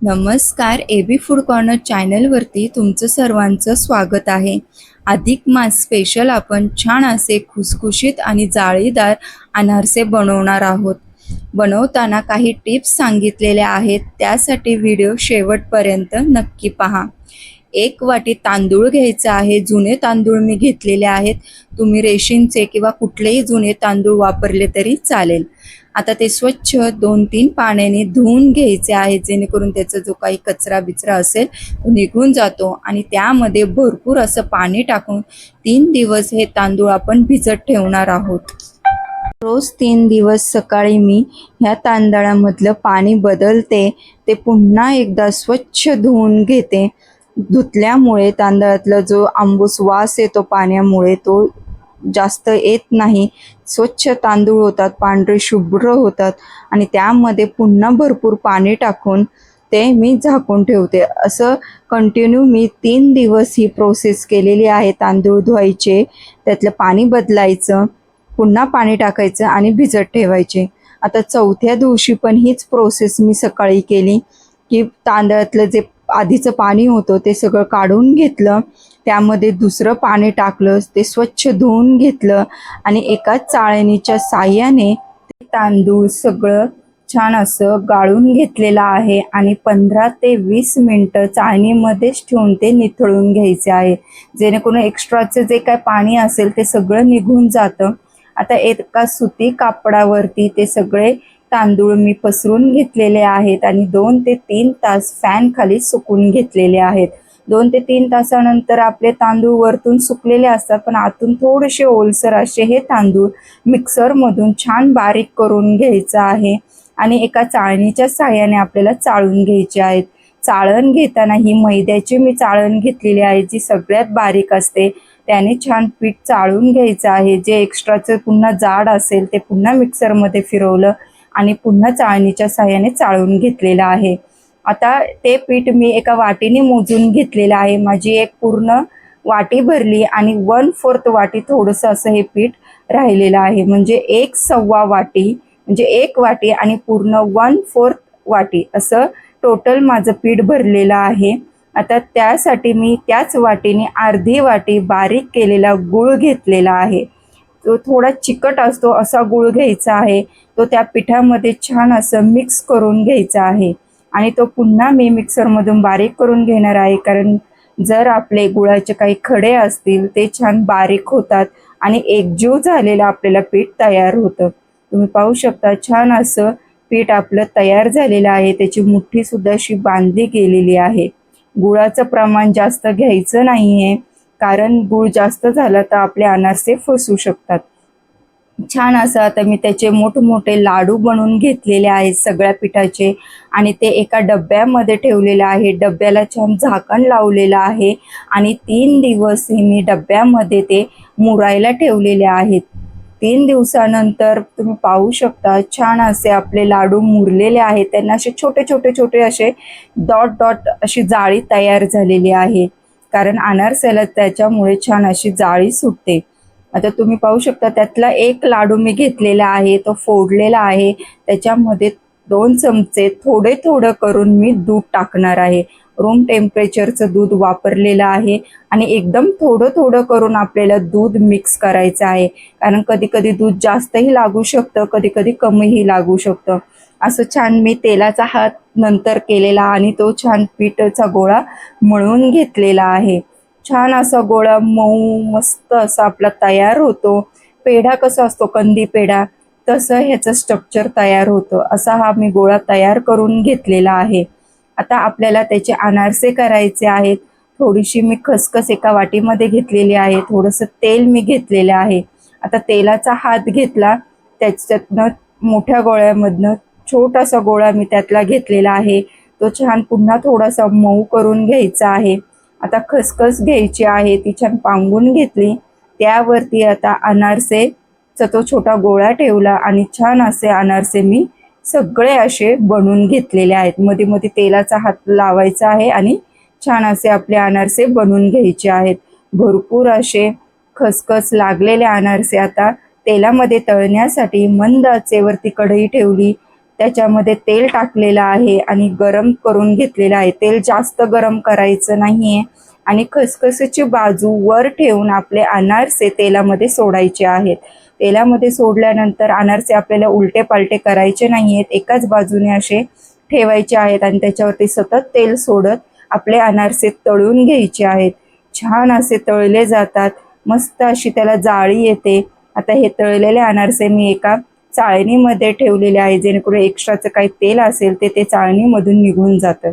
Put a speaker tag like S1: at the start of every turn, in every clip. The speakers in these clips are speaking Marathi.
S1: नमस्कार. एबी फूड कॉर्नर चॅनलवरती तुमचं सर्वांचं स्वागत आहे. अधिक मास स्पेशल आपण छान असे खुसखुशीत आणि जाळीदार अनारसे बनवणार आहोत. बनवताना काही टिप्स सांगितलेल्या आहेत, त्यासाठी व्हिडिओ शेवटपर्यंत नक्की पहा. 1 वाटी तांदूळ घ्यायचा आहे. जुने तांदूळ मी घेतलेले आहेत. तुम्ही रेशनचे किंवा कुठलेही जुने तांदूळ वापरले तरी चालेल. आता ते स्वच्छ 2-3 पाण्याने धुवून घ्यायचे आहे, जेणेकरून त्याचा जो काही कचरा बिचरा असेल तो निघून जातो. आणि त्यामध्ये भरपूर असं पाणी टाकून 3 दिवस हे तांदूळ आपण भिजत ठेवणार आहोत. रोज 3 दिवस सकाळी मी ह्या तांदळामधलं पाणी बदलते, ते पुन्हा एकदा स्वच्छ धुवून घेते. धुतल्यामुळे तांदळातला जो आंबूस वास येतो पाण्यामुळे तो जास्त येत नाही. स्वच्छ तांदूळ होतात, पांढरे शुभ्र होतात आणि त्यामध्ये पुन्हा भरपूर पाणी टाकून ते मी झाकून ठेवते. असं कंटिन्यू मी 3 दिवस ही प्रोसेस केलेली आहे. तांदूळ धुवायचे, त्यातलं पाणी बदलायचं, पुन्हा पाणी टाकायचं आणि भिजत ठेवायचे. आता 4थ्या दिवशी पण हीच प्रोसेस मी सकाळी केली, की तांदळातलं जे आधीचं पाणी होतं ते सगळं काढून घेतलं, त्यामध्ये दुसरं पाणी टाकलं, ते स्वच्छ धुवून घेतलं आणि एका चाळणीच्या साहाय्याने ते तांदूळ सगळं छान असं गाळून घेतलेलं आहे आणि 15 ते 20 मिनटं चाळणीमध्येच ठेवून ते निथळून घ्यायचे आहे, जेणेकरून एक्स्ट्राचं जे काय पाणी असेल ते सगळं निघून जातं. आता एका सुती कापडावरती ते सगळे तांदूळ मी पसरून घेतलेले आहेत आणि 2 ते 3 तास फॅन खाली सुकून घेतलेले आहेत. 2 ते 3 तासानंतर आपले तांदूळ वरतून सुकलेले असतात, पण आतून थोडेसे ओलसर असे हे तांदूळ मिक्सरमधून छान बारीक करून घ्यायचं आहे आणि एका चाळणीच्या साहाय्याने आपल्याला चाळून घ्यायचे आहेत. चाळण घेताना ही मैद्याची मी चाळण घेतलेली आहे, जी सगळ्यात बारीक असते. त्याने छान पीठ चाळून घ्यायचं आहे. जे एक्स्ट्राचं पुन्हा जाड असेल ते पुन्हा मिक्सरमध्ये फिरवलं आणि पुन्हा चाळणीच्या साहाय्याने चाळून घेतलेलं आहे. आता ते पीठ मी एका वाटीने मोजून घेतलेलं आहे. माझी एक पूर्ण वाटी भरली आणि 1/4 वाटी थोडंसं असं हे पीठ राहिलेलं आहे. म्हणजे 1/4 वाटी, म्हणजे 1 वाटी आणि पूर्ण 1/4 वाटी असं टोटल माझं पीठ भरलेलं आहे. आता त्यासाठी मी त्याच वाटीने अर्धी वाटी बारीक केलेला गूळ घेतलेला आहे. तो थोडा चिकट असतो असा गूळ घ्यायचा आहे. तो त्या पिठामध्ये छान असं मिक्स करून घ्यायचा आहे आणि तो पुन्हा मी मिक्सरमधून बारीक करून घेणार आहे, कारण जर आपले गुळाचे काही खडे असतील ते छान बारीक होतात आणि एकजीव झालेलं आपल्याला पीठ तयार होतं. तुम्ही पाहू शकता छान असं पीठ आपलं तयार झालेलं आहे. त्याची मुठ्ठीसुद्धा अशी बांधली गेलेली आहे. गुळाचं प्रमाण जास्त घ्यायचं नाही आहे, कारण गूळ जास्त झाला तर आपले अनारसे फसू शकतात. छान असं आता मी त्याचे मोठमोठे लाडू बनवून घेतलेले आहेत सगळ्या पिठाचे आणि ते एका डब्यामध्ये ठेवलेलं आहे. डब्याला छान झाकण लावलेलं आहे आणि 3 दिवस मी डब्यामध्ये ते मुरायला ठेवलेले आहेत. 3 दिवसानंतर तुम्ही पाहू शकता छान असे आपले लाडू मुरलेले आहेत. त्यांना असे छोटे छोटे छोटे असे डॉट डॉट अशी जाळी तयार झालेली आहे, कारण अनारसेला त्याच्यामुळे छान अशी जाळी सुटते. आता तुम्ही पाहू शकता त्यातला एक लाडू मी घेतलेला आहे, तो फोडलेला आहे. त्याच्यामध्ये 2 चमचे थोडे थोडं करून मी दूध टाकणार आहे. रूम टेम्परेचरचं दूध वापरलेलं आहे आणि एकदम थोडं थोडं करून आपल्याला दूध मिक्स करायचं आहे, कारण कधी कधी दूध जास्तही लागू शकतं, कधी कधी कमीही लागू शकतं. असं छान मी तेलाचा हात नंतर केलेला आणि तो छान पिठाचा गोळा मळून घेतलेला आहे. छान असा गोळा मऊ मस्त असा आपला तयार होतो. पेढा कसा असतो कंदी पेढा, तसं ह्याचं स्ट्रक्चर तयार होतं. असा हा मी गोळा तयार करून घेतलेला आहे. आता आपल्याला त्याचे अनारसे करायचे आहेत. थोडीशी मी खसखस एका वाटीमध्ये घेतलेली आहे, थोडंसं तेल मी घेतलेलं आहे. आता तेलाचा हात घेतला, त्याच्यातनं मोठ्या गोळ्यामधनं छोटासा गोळा मी त्यातला घेतलेला आहे. तो छान पुन्हा थोडासा मऊ करून घ्यायचा आहे. आता खसखस घ्यायची आहे, ती छान पांगून घेतली. त्यावरती आता अनारसेचा तो छोटा गोळा ठेवला आणि छान असे अनारसे मी सगळे असे बनवून घेतलेले आहेत. मध्ये मध्ये तेलाचा हात लावायचा आहे आणि छान असे आपले अनारसे बनवून घ्यायचे आहेत. भरपूर असे खसखस लागलेले अनारसे आता तेलामध्ये तळण्यासाठी मंद आचेवरती कढई ठेवली. त्याच्यामध्ये तेल टाकलेलं आहे आणि गरम करून घेतलेलं आहे. तेल जास्त गरम करायचं नाहीये आणि खसखसीची बाजू वर ठेवून आपले अनारसे तेलामध्ये सोडायचे आहेत. तेलामध्ये सोडल्यानंतर अनारसे आपल्याला उलटे पालटे करायचे नाहीयेत, एकाच बाजूने असे ठेवायचे आहेत आणि त्याच्यावरती सतत तेल सोडत आपले अनारसे तळून घ्यायचे आहेत. छान असे तळले जातात, मस्त अशी त्याला जाळी येते. आता हे तळलेले अनारसे मी एका चाळणीमध्ये ठेवलेले आहे, जेणेकरून एक्स्ट्राचं काही तेल असेल ते चाळणीमधून निघून जातं.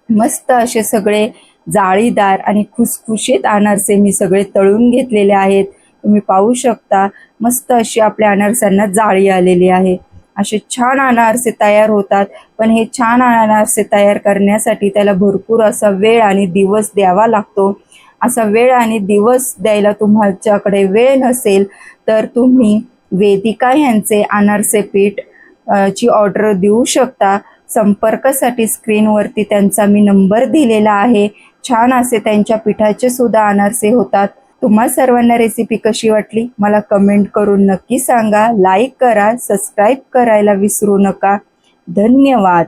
S1: मस्त असे सगळे जाळीदार आणि खुसखुशीत अनारसे मी सगळे तळून घेतलेले आहेत. तुम्ही पाहू शकता, मस्त अशी आपल्या अनारसांना जाळी आलेली आहे. असे छान अनारसे तयार होतात. पण हे छान अनारसे तयार करण्यासाठी त्याला भरपूर असा वेळ आणि दिवस द्यावा लागतो. असा वेळ आणि दिवस द्यायला तुमच्याकडे वेळ नसेल तर तुम्ही वेदिका यांचे अनारसे पीठ ची ऑर्डर देऊ शकता. संपर्कासाठी स्क्रीनवरती त्यांचा मी नंबर दिलेला आहे. छान असे त्यांच्या पिठाचे सुद्धा अनारसे होतात. तुम्हा सर्वांना रेसिपी कशी वाटली मला कमेंट करून नक्की सांगा. लाईक करा, सबस्क्राईब करायला विसरू नका. धन्यवाद.